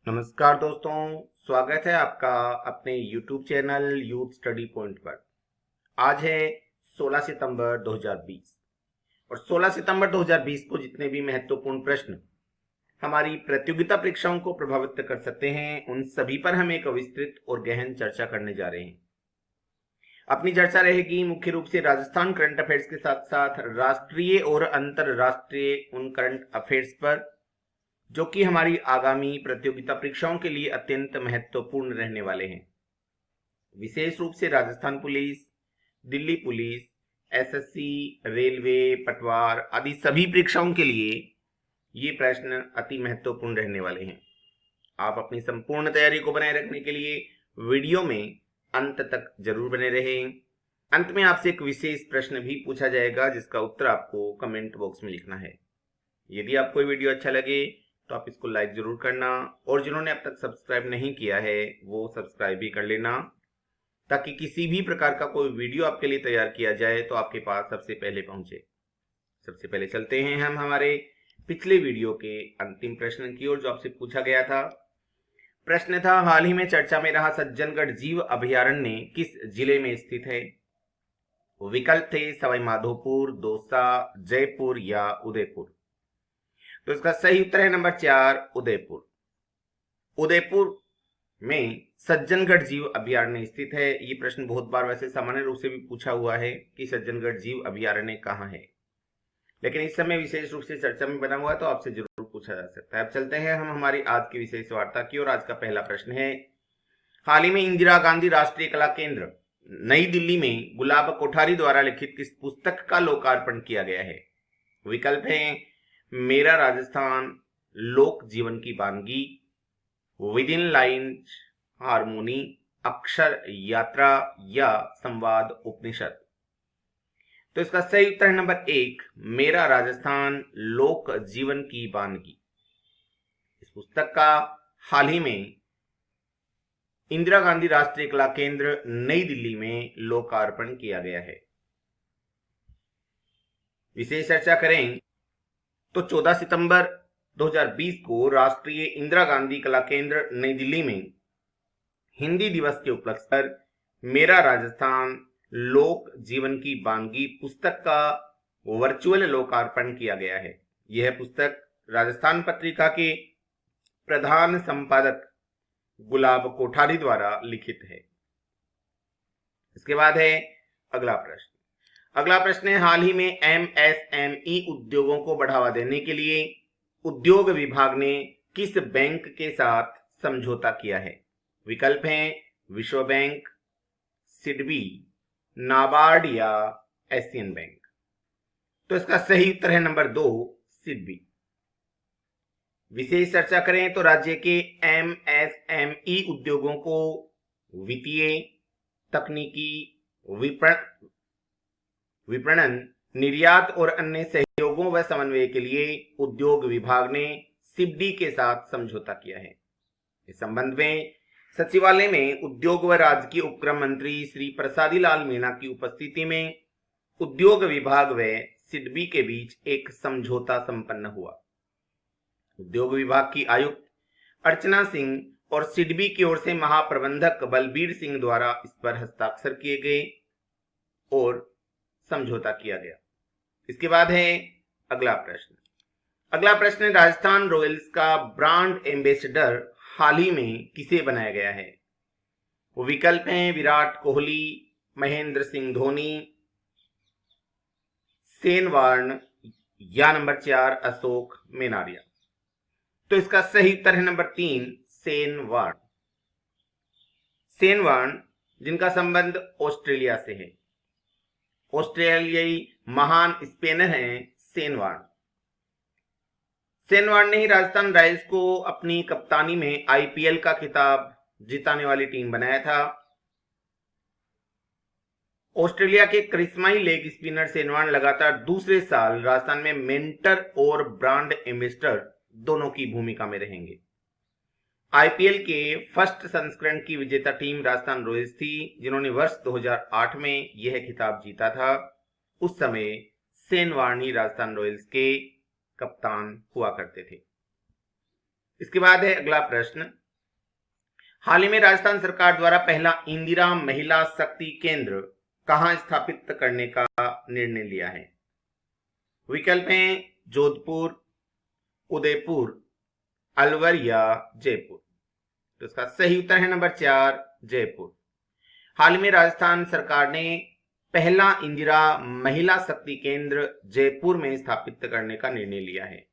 नमस्कार दोस्तों, स्वागत है आपका अपने YouTube channel youth study point पर। आज है 16 सितंबर 2020 और 16 सितंबर 2020 को जितने भी महत्वपूर्ण प्रश्न हमारी प्रतियोगिता परीक्षाओं को प्रभावित कर सकते हैं, उन सभी पर हम एक विस्तृत और गहन चर्चा करने जा रहे हैं। अपनी चर्चा रहेगी मुख्य रूप से राजस्थान करंट अफेयर्स के साथ साथ राष्ट्रीय और अंतरराष्ट्रीय उन करंट अफेयर्स पर जो कि हमारी आगामी प्रतियोगिता परीक्षाओं के लिए अत्यंत महत्वपूर्ण रहने वाले हैं। विशेष रूप से Rajasthan police, Delhi police, SSC, railway, पटवार आदि सभी परीक्षाओं के लिए ये प्रश्न अति महत्वपूर्ण रहने वाले हैं। आप अपनी संपूर्ण तैयारी को बनाए रखने के लिए वीडियो में अंत तक जरूर बने रहें। अंत में आपसे एक विशेष प्रश्न भी पूछा जाएगा जिसका उत्तर आपको कमेंट बॉक्स में लिखना है। यदि आपको ये वीडियो अच्छा लगे तो आप इसको लाइक जरूर करना और जिन्होंने अब तक सब्सक्राइब नहीं किया है वो सब्सक्राइब भी कर लेना, ताकि किसी भी प्रकार का कोई वीडियो आपके लिए तैयार किया जाए तो आपके पास सबसे पहले पहुंचे। सबसे पहले चलते हैं हम हमारे पिछले वीडियो के अंतिम प्रश्न की ओर जो आपसे पूछा गया था। प्रश्न था, हाल ही में चर्चा में रहा सज्जनगढ़ जीव अभयारण्य किस जिले में स्थित है? विकल्प थे सवाई माधोपुर, दौसा, जयपुर या उदयपुर। तो इसका सही उत्तर है नंबर 4, उदयपुर। उदयपुर में सज्जनगढ़ जीव अभयारण्य स्थित है। ये प्रश्न बहुत बार वैसे सामान्य रूप से भी पूछा हुआ है कि सज्जनगढ़ जीव अभयारण्य कहाँ है, लेकिन इस समय विशेष रूप से चर्चा में बना हुआ है तो आपसे जरूर पूछा जा सकता है। अब चलते हैं हम हमारी आज की विशेष वार्ता की और आज का पहला प्रश्न है, हाल ही में इंदिरा गांधी राष्ट्रीय कला केंद्र नई दिल्ली में गुलाब कोठारी द्वारा लिखित किस पुस्तक का लोकार्पण किया गया है? विकल्प है मेरा राजस्थान, लोक जीवन की वानगी, विद इन लाइन हारमोनी, अक्षर यात्रा या संवाद उपनिषद। तो इसका सही उत्तर है नंबर 1, मेरा राजस्थान, लोक जीवन की वानगी। इस पुस्तक का हाल ही में इंदिरा गांधी राष्ट्रीय कला केंद्र नई दिल्ली में लोकार्पण किया गया है। विशेष चर्चा करें तो 14 सितंबर 2020 को राष्ट्रीय इंदिरा गांधी कला केंद्र नई दिल्ली में हिंदी दिवस के उपलक्ष्य पर मेरा राजस्थान, लोक जीवन की वानगी पुस्तक का वर्चुअल लोकार्पण किया गया है। यह पुस्तक राजस्थान पत्रिका के प्रधान संपादक गुलाब कोठारी द्वारा लिखित है। इसके बाद है अगला प्रश्न। अगला प्रश्न है, हाल ही में एमएसएमई उद्योगों को बढ़ावा देने के लिए उद्योग विभाग ने किस बैंक के साथ समझौता किया है? विकल्प हैं विश्व बैंक, सिडबी, नाबार्ड या एशियन बैंक। तो इसका सही उत्तर है नंबर 2, सिडबी। विशेष चर्चा करें तो राज्य के एमएसएमई उद्योगों को वित्तीय, तकनीकी, विपणन, निर्यात और अन्य सहयोगों व समन्वय के लिए उद्योग विभाग ने सिडबी के साथ समझौता किया है। इस संबंध में सचिवालय में उद्योग व राजकीय उपक्रम मंत्री श्री प्रसादी लाल मीणा की उपस्थिति में उद्योग विभाग व सिडबी के बीच एक समझौता संपन्न हुआ। उद्योग विभाग की आयुक्त अर्चना सिंह और सिडबी की ओर से महाप्रबंधक बलबीर सिंह द्वारा इस पर हस्ताक्षर किए गए और समझौता किया गया। इसके बाद है अगला प्रश्न। अगला प्रश्न, राजस्थान रॉयल्स का ब्रांड एम्बेसडर हाल ही में किसे बनाया गया है? वो विकल्प हैं विराट कोहली, महेंद्र सिंह धोनी, शेन वॉर्न या नंबर 4 अशोक मेनारिया। तो इसका सही उत्तर है number 3, Shane Warne. Shane Warne जिनका संबंध ऑस्ट्रेलिया से है। ऑस्ट्रेलियाई महान स्पिनर हैं शेन वॉर्न। शेन वॉर्न ने ही राजस्थान रॉयल्स को अपनी कप्तानी में आईपीएल का खिताब जिताने वाली टीम बनाया था। ऑस्ट्रेलिया के करिश्माई लेग स्पिनर शेन वॉर्न लगातार दूसरे साल राजस्थान में मेंटर और ब्रांड एम्बेसडर दोनों की भूमिका में रहेंगे। आईपीएल के फर्स्ट संस्करण की विजेता टीम राजस्थान रॉयल्स थी, जिन्होंने वर्ष 2008 में यह खिताब जीता था। उस समय शेन वॉर्न ही राजस्थान रॉयल्स के कप्तान हुआ करते थे। इसके बाद है अगला प्रश्न, हाल ही में राजस्थान सरकार द्वारा पहला इंदिरा महिला शक्ति केंद्र कहां स्थापित करने का निर्णय लिया है? विकल्प हैं जोधपुर, उदयपुर, अलवर या जयपुर। तो इसका सही उत्तर है नंबर 4, जयपुर। हाल में राजस्थान सरकार ने पहला इंदिरा महिला शक्ति केंद्र जयपुर में स्थापित करने का निर्णय लिया है।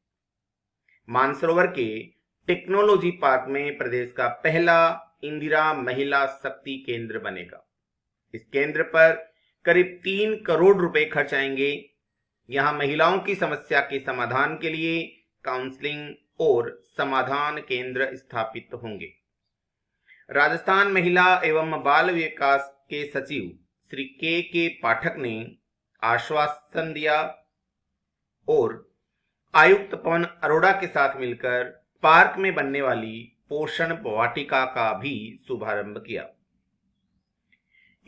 मानसरोवर के टेक्नोलॉजी पार्क में प्रदेश का पहला इंदिरा महिला शक्ति केंद्र बनेगा। इस केंद्र पर करीब 3 करोड़ रुपए खर्च आएंगे। यहां महिलाओं की समस्या के समाधान के लिए काउंसलिंग और समाधान केंद्र स्थापित होंगे। राजस्थान महिला एवं बाल विकास के सचिव श्री के पाठक ने आश्वासन दिया और आयुक्त पवन अरोड़ा के साथ मिलकर पार्क में बनने वाली पोषण वाटिका का भी शुभारंभ किया।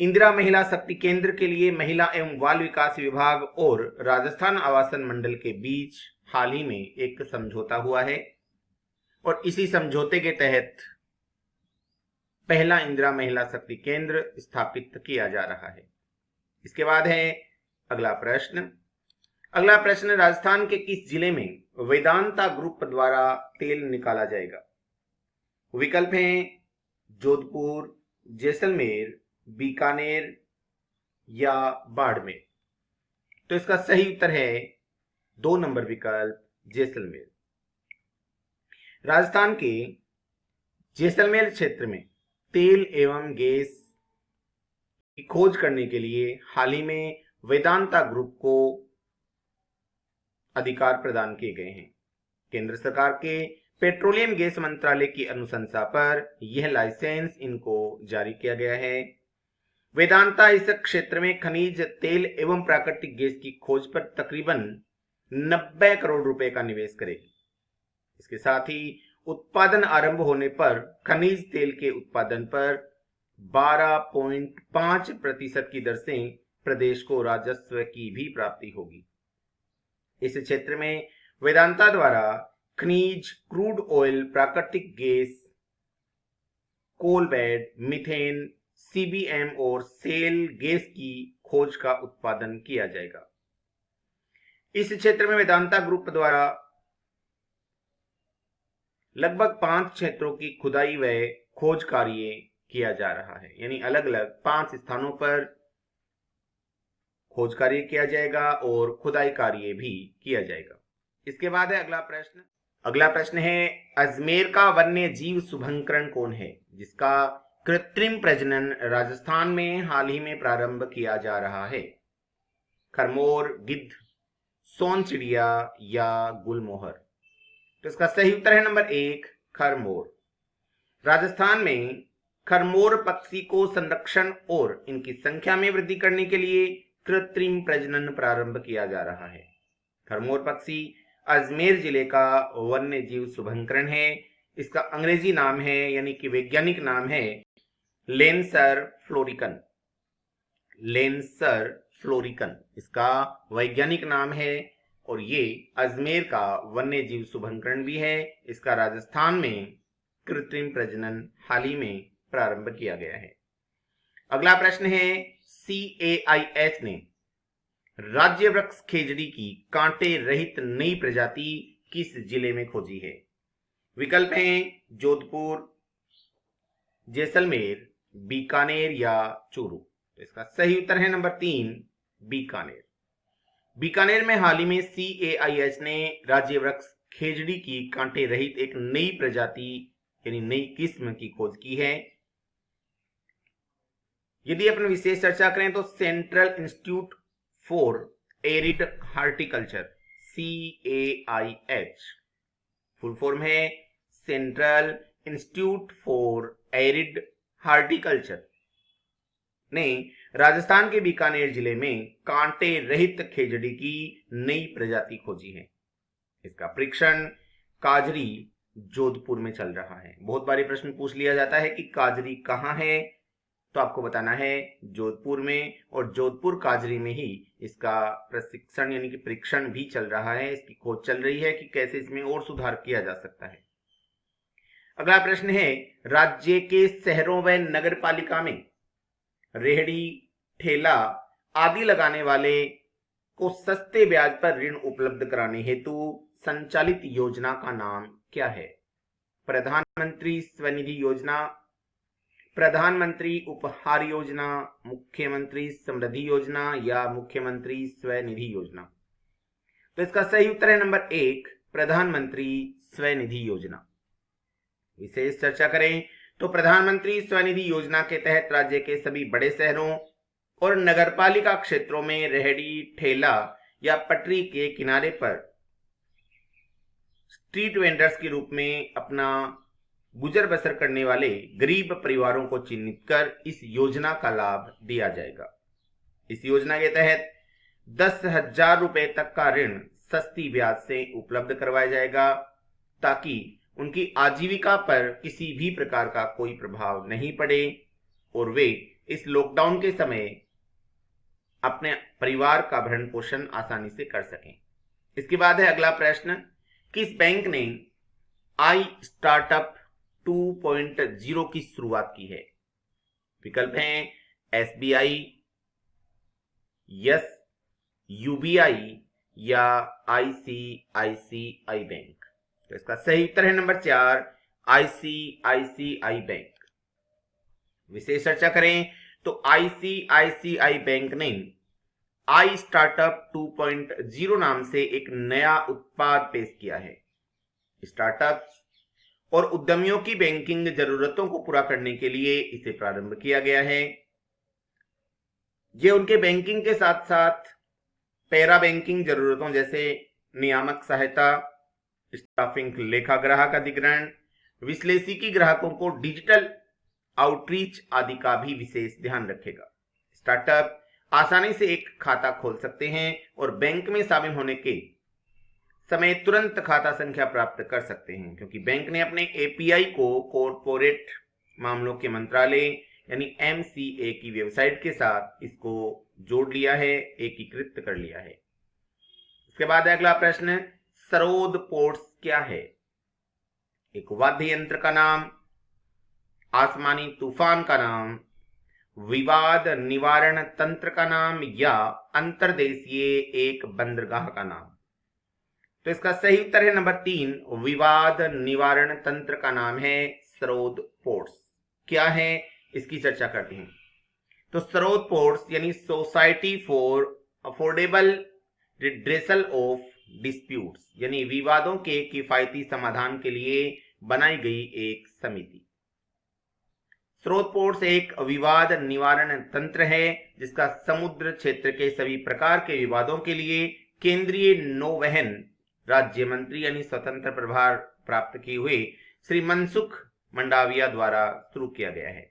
इंदिरा महिला शक्ति केंद्र के लिए महिला एवं बाल विकास विभाग और राजस्थान आवासन मंडल के बीच हाल ही में एक समझौता हुआ है और इसी समझौते के तहत पहला इंदिरा महिला शक्ति केंद्र स्थापित किया जा रहा है। इसके बाद है अगला प्रश्न। अगला प्रश्न, राजस्थान के किस जिले में वेदांता ग्रुप द्वारा तेल निकाला जाएगा? विकल्प हैं जोधपुर, जैसलमेर, बीकानेर या बाड़मेर। तो इसका सही उत्तर है 2 नंबर विकल्प, जैसलमेर। राजस्थान के जैसलमेर क्षेत्र में तेल एवं गैस की खोज करने के लिए हाल ही में वेदांता ग्रुप को अधिकार प्रदान किए गए हैं। केंद्र सरकार के पेट्रोलियम गैस मंत्रालय की अनुशंसा पर यह लाइसेंस इनको जारी किया गया है। वेदांता इस क्षेत्र में खनिज तेल एवं प्राकृतिक गैस की खोज पर तकरीबन 90 करोड़ रुपए का निवेश करेगी। इसके साथ ही उत्पादन आरंभ होने पर खनिज तेल के उत्पादन पर 12.5% की दर से प्रदेश को राजस्व की भी प्राप्ति होगी। इस क्षेत्र में वेदांता द्वारा खनिज, क्रूड ऑयल, प्राकृतिक gas, coal bed, methane, CBM और सेल गैस की खोज का उत्पादन किया जाएगा। इस क्षेत्र में वेदांता ग्रुप द्वारा लगभग 5 क्षेत्रों की खुदाई व खोज कार्य किया जा रहा है, यानी अलग अलग 5 स्थानों पर खोज कार्य किया जाएगा और खुदाई कार्य भी किया जाएगा। इसके बाद है अगला प्रश्न। अगला प्रश्न है, अजमेर का वन्य जीव शुभंकरण कौन है जिसका कृत्रिम प्रजनन राजस्थान में हाल ही में प्रारंभ किया जा रहा है? खरमोर, गिद्ध, सोन चिड़िया या गुलमोहर। तो इसका सही उत्तर है नंबर 1, खरमोर। राजस्थान में खरमोर पक्षी को संरक्षण और इनकी संख्या में वृद्धि करने के लिए कृत्रिम प्रजनन प्रारंभ किया जा रहा है। खरमोर पक्षी अजमेर जिले का वन्य जीव शुभंकरण है। इसका अंग्रेजी नाम है, यानी कि वैज्ञानिक नाम है लेंसर फ्लोरिकन। लेंसर फ्लोरिकन इसका वैज्ञानिक नाम है और ये अजमेर का वन्य जीव शुभंकरण भी है। इसका राजस्थान में कृत्रिम प्रजनन हाल ही में प्रारंभ किया गया है। अगला प्रश्न है, CAIH ने राज्य वृक्ष खेजड़ी की कांटे रहित नई प्रजाति किस जिले में खोजी है? विकल्प हैं जोधपुर, जैसलमेर, बीकानेर या चूरू। तो इसका सही उत्तर है नंबर 3, बीकानेर। बीकानेर में हाल ही में CAIH ने राज्य वृक्ष खेजड़ी की कांटे रहित एक नई प्रजाति यानी नई किस्म की खोज की है। यदि अपन विशेष चर्चा करें तो central institute for arid horticulture CAIH full form है central institute for arid horticulture ने राजस्थान के बीकानेर जिले में कांटे रहित खेजड़ी की नई प्रजाति खोजी है। इसका परीक्षण काजरी जोधपुर में चल रहा है। बहुत बारी प्रश्न पूछ लिया जाता है कि काजरी कहाँ है, तो आपको बताना है जोधपुर में, और जोधपुर काजरी में ही इसका प्रशिक्षण यानी कि परीक्षण भी चल रहा है। इसकी खोज चल रही है कि कैसे इसमें और सुधार किया जा सकता है। अगला प्रश्न है, राज्य के शहरों व नगर पालिका में रेहड़ी, ठेला आदि लगाने वाले को सस्ते ब्याज पर ऋण उपलब्ध कराने हेतु संचालित योजना का नाम क्या है? प्रधानमंत्री स्वनिधि योजना, प्रधानमंत्री उपहार योजना, मुख्यमंत्री समृद्धि योजना या मुख्यमंत्री स्वनिधि योजना? तो इसका सही उत्तर है नंबर 1, प्रधानमंत्री स्वनिधि योजना। विशेष चर्चा करें तो प्रधानमंत्री स्वनिधि योजना के तहत राज्य के सभी बड़े शहरों और नगरपालिका क्षेत्रों में रेहड़ी, ठेला या पटरी के किनारे पर स्ट्रीट वेंडर्स के रूप में अपना गुजर बसर करने वाले गरीब परिवारों को चिन्हित कर इस योजना का लाभ दिया जाएगा। इस योजना के तहत 10,000 रुपए तक का ऋण सस्ती ब्याज से उपलब्ध करवाया जाएगा ताकि उनकी आजीविका पर किसी भी प्रकार का कोई प्रभाव नहीं पड़े और वे इस लॉकडाउन के समय अपने परिवार का भरण पोषण आसानी से कर सकें। इसके बाद है अगला प्रश्न, किस बैंक ने आई स्टार्टअप 2.0 की शुरुआत की है? विकल्प हैं SBI, यस, UBI या ICICI बैंक। तो इसका सही उत्तर है नंबर 4, ICICI बैंक। विशेष चर्चा करें तो ICICI बैंक ने आई स्टार्टअप 2.0 नाम से एक नया उत्पाद पेश किया है। स्टार्टअप्स और उद्यमियों की बैंकिंग जरूरतों को पूरा करने के लिए इसे प्रारंभ किया गया है। ये उनके बैंकिंग के साथ साथ पैरा बैंकिंग जरूरतों जैसे नियामक सहायता, स्टाफिंग, लेखा ग्राहक अधिग्रहण, विश्लेषिकी ग्राहकों को डिजिटल आउटरीच आदि का भी विशेष ध्यान रखेगा। स्टार्टअप आसानी से एक खाता खोल सकते हैं और बैंक में शामिल होने के समय तुरंत खाता संख्या प्राप्त कर सकते हैं क्योंकि बैंक ने अपने API को कॉर्पोरेट मामलों के मंत्रालय यानी MCA की वेबसाइट के साथ इसको जोड़ लिया है, एकीकृत कर लिया है। इसके बाद अगला प्रश्न, सरोद पोर्ट्स क्या है? एक वाद्य यंत्र का नाम, आसमानी तूफान का नाम, विवाद निवारण तंत्र का नाम या अंतर्देशीय एक बंदरगाह का नाम? तो इसका सही उत्तर है नंबर 3, विवाद निवारण तंत्र का नाम है सरोद पोर्ट्स। क्या है इसकी चर्चा करते हैं। तो सरोद पोर्ट्स यानी society for affordable redressal of disputes यानी विवादों के किफायती समाधान के लिए बनाई गई एक समिति। स्रोत पोर्ट्स एक विवाद निवारण तंत्र है जिसका समुद्र क्षेत्र के सभी प्रकार के विवादों के लिए केंद्रीय नौवहन राज्य मंत्री यानी स्वतंत्र प्रभार प्राप्त किए हुए श्री मनसुख मंडाविया द्वारा शुरू किया गया है।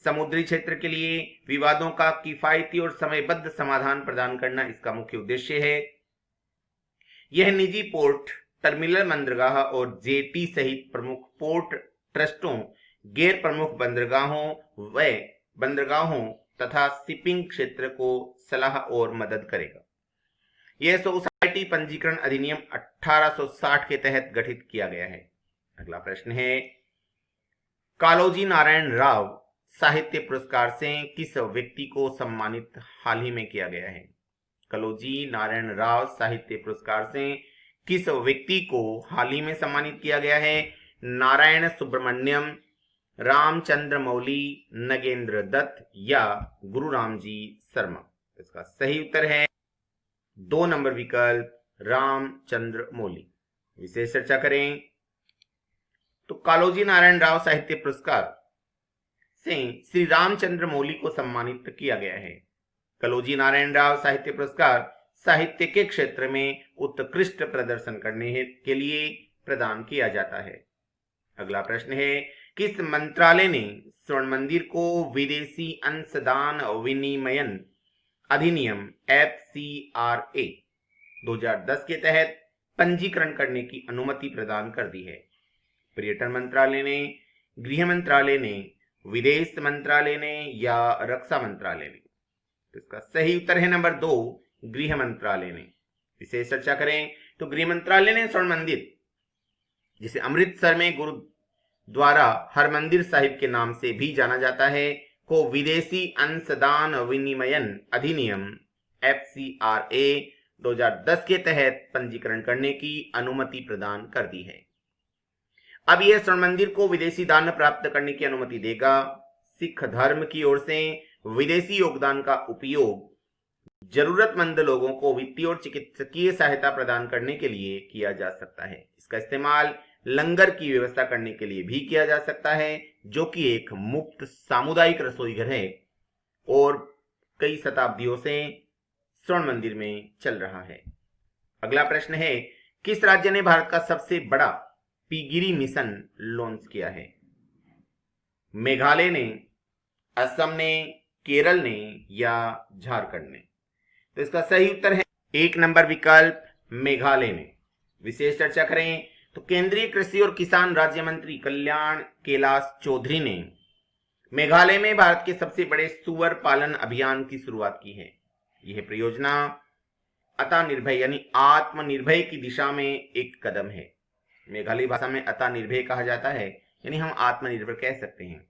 समुद्री क्षेत्र के लिए विवादों का किफायती और समयबद्ध समाधान प्रदान करना इसका मुख्य उद्देश्य है। यह निजी पोर्ट, टर्मिनल बंदरगाह और जेटी सहित प्रमुख पोर्ट ट्रस्टों, गैर प्रमुख बंदरगाहों तथा शिपिंग क्षेत्र को सलाह और मदद करेगा। यह सोसाइटी पंजीकरण अधिनियम 1860 के तहत गठित किया गया है। अगला प्रश्न है, कालोजी नारायण राव साहित्य पुरस्कार से किस व्यक्ति को सम्मानित हाल ही में किया गया है? कालोजी नारायण राव साहित्य पुरस्कार से किस व्यक्ति को हाल ही में सम्मानित किया गया है? नारायण सुब्रमण्यम, रामचंद्र मौली, नगेंद्र दत्त या गुरु राम जी शर्मा? इसका सही उत्तर है 2 नंबर विकल्प, रामचंद्र मौली। विशेष चर्चा करें तो कालोजी नारायण राव साहित्य पुरस्कार से श्री रामचंद्र मौली को सम्मानित किया गया है। कालोजी नारायण राव साहित्य पुरस्कार साहित्य के क्षेत्र में उत्कृष्ट प्रदर्शन करने के लिए प्रदान किया जाता है। अगला प्रश्न है, किस मंत्रालय ने स्वर्ण मंदिर को विदेशी अंशदान विनिमयन अधिनियम FCRA 2010 के तहत पंजीकरण करने की अनुमति प्रदान कर दी है? पर्यटन मंत्रालय ने, गृह मंत्रालय ने, विदेश मंत्रालय ने या रक्षा मंत्रालय ने? तो इसका सही उत्तर है नंबर 2, गृह मंत्रालय ने। विशेष चर्चा करें तो गृह मंत्रालय ने स्वर्ण मंदिर जिसे अमृतसर में द्वारा हरमंदिर साहिब के नाम से भी जाना जाता है, को विदेशी अंशदान विनिमयन अधिनियम FCRA 2010 के तहत पंजीकरण करने की अनुमति प्रदान कर दी है। अब यह स्वर्ण मंदिर को विदेशी दान प्राप्त करने की अनुमति देगा। सिख धर्म की ओर से विदेशी योगदान का उपयोग जरूरतमंद लोगों को वित्तीय और चिकित्सकीय सहायता प्रदान करने के लिए किया जा सकता है। इसका इस्तेमाल लंगर की व्यवस्था करने के लिए भी किया जा सकता है, जो कि एक मुफ्त सामुदायिक रसोई घर है और कई शताब्दियों से स्वर्ण मंदिर में चल रहा है। अगला प्रश्न है, किस राज्य ने भारत का सबसे बड़ा पीगिरी मिशन लॉन्च किया है? मेघालय ने, असम ने, केरल ने या झारखंड ने? तो इसका सही उत्तर है 1 नंबर विकल्प मेघालय में। विशेष चर्चा करें तो केंद्रीय कृषि और किसान राज्य मंत्री कल्याण कैलाश चौधरी ने मेघालय में भारत के सबसे बड़े सुअर पालन अभियान की शुरुआत की है। यह परियोजना आत्मनिर्भर यानी आत्मनिर्भर की दिशा में एक कदम है। मेघालय भाषा में आत्मनिर्भर कहा जाता है, यानी हम आत्मनिर्भर कह सकते हैं,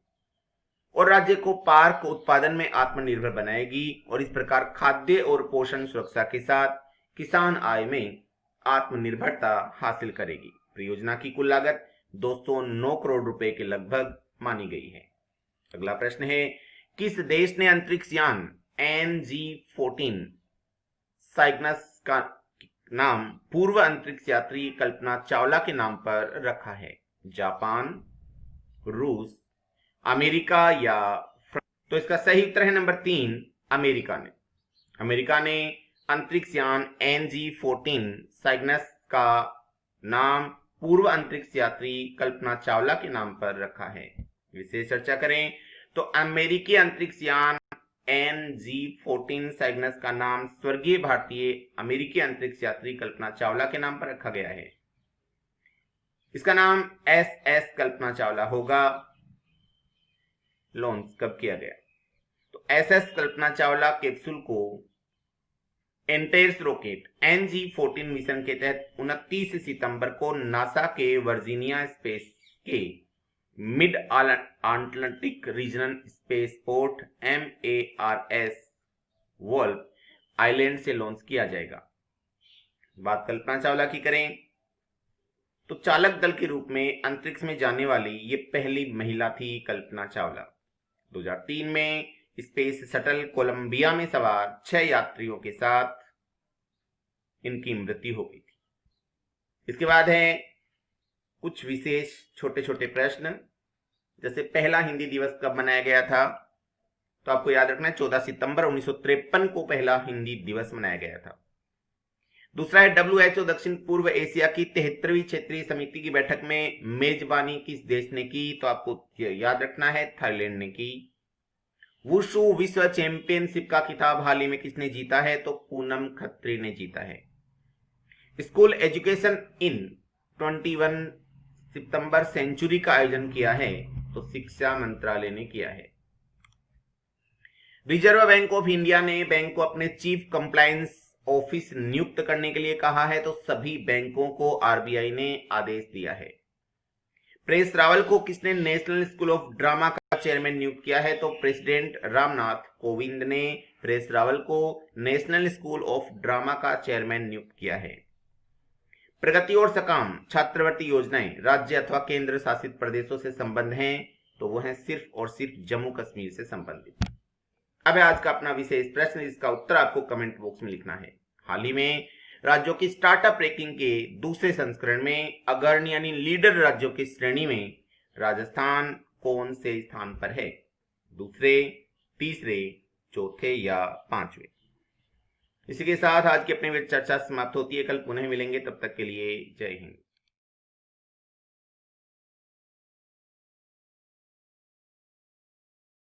और राज्य को पार्क उत्पादन में आत्मनिर्भर बनाएगी और इस प्रकार खाद्य और पोषण सुरक्षा के साथ किसान आय में आत्मनिर्भरता हासिल करेगी। परियोजना की कुल लागत 209 करोड़ रुपए के लगभग मानी गई है। अगला प्रश्न है, किस देश ने अंतरिक्ष यान NG-14 साइग्नस का नाम पूर्व अंतरिक्ष यात्री कल्पना चावला के नाम पर रखा है? जापान, रूस, अमेरिका या फ्रांस? तो इसका सही उत्तर है नंबर 3, अमेरिका ने। अमेरिका ने अंतरिक्ष यान NG-14 साइग्नस का नाम पूर्व अंतरिक्ष यात्री कल्पना चावला के नाम पर रखा है। विशेष चर्चा करें तो अमेरिकी अंतरिक्ष यान NG-14 साइग्नस का नाम स्वर्गीय भारतीय अमेरिकी अंतरिक्ष यात्री कल्पना चावला के नाम पर रखा गया है। इसका नाम SS कल्पना चावला होगा। लॉन्च कब किया गया? तो SS कल्पना चावला कैप्सूल को एंटेयर्स रॉकेट NG-14 मिशन के तहत 29 सितंबर को नासा के वर्जीनिया स्पेस के mid Atlantic regional space port MARS valve island से लॉन्च किया जाएगा। बात कल्पना चावला की करें तो चालक दल के रूप में अंतरिक्ष में जाने वाली ये पहली महिला थी कल्पना चावला। 2003 में स्पेस शटल कोलंबिया में सवार 6 यात्रियों के साथ इनकी मृत्यु हो गई थी। इसके बाद है कुछ विशेष छोटे छोटे प्रश्न, जैसे पहला हिंदी दिवस कब मनाया गया था? तो आपको याद रखना है 14 सितंबर 1953 को पहला हिंदी दिवस मनाया गया था। दूसरा है WHO दक्षिण पूर्व एशिया की 73वीं क्षेत्रीय समिति की बैठक में मेजबानी किस देश ने की? तो आपको याद रखना है थाईलैंड ने की। वुशु विश्व चैंपियनशिप का खिताब हाल ही में किसने जीता है? तो पूनम खत्री ने जीता है। स्कूल एजुकेशन इन 21 सितंबर सेंचुरी का आयोजन किया है? तो शिक्षा मंत्रालय ने किया है। रिजर्व बैंक ऑफ इंडिया ने बैंक को अपने चीफ कंप्लायंस ऑफिस नियुक्त करने के लिए कहा है? तो सभी बैंकों को RBI ने आदेश दिया है। प्रेस रावल को किसने नेशनल स्कूल ऑफ ड्रामा का चेयरमैन नियुक्त किया है? तो प्रेसिडेंट रामनाथ कोविंद ने प्रेस रावल को नेशनल स्कूल ऑफ ड्रामा का चेयरमैन नियुक्त किया है। प्रगति और सकाम छात्रवृत्ति योजनाएं राज्य अथवा केंद्र शासित प्रदेशों से संबंध हैं? तो वो हैं सिर्फ और सिर्फ जम्मू कश्मीर से संबंधित। अब आज का अपना विशेष प्रश्न, जिसका उत्तर आपको कमेंट बॉक्स में लिखना है। हाल ही में राज्यों की स्टार्टअप रैंकिंग के दूसरे संस्करण में अग्रणी यानी लीडर राज्यों की श्रेणी में राजस्थान कौन से स्थान पर है? दूसरे, तीसरे, चौथे या पांचवे? इसी के साथ आज की अपनी चर्चा समाप्त होती है। कल पुनः मिलेंगे, तब तक के लिए जय हिंद।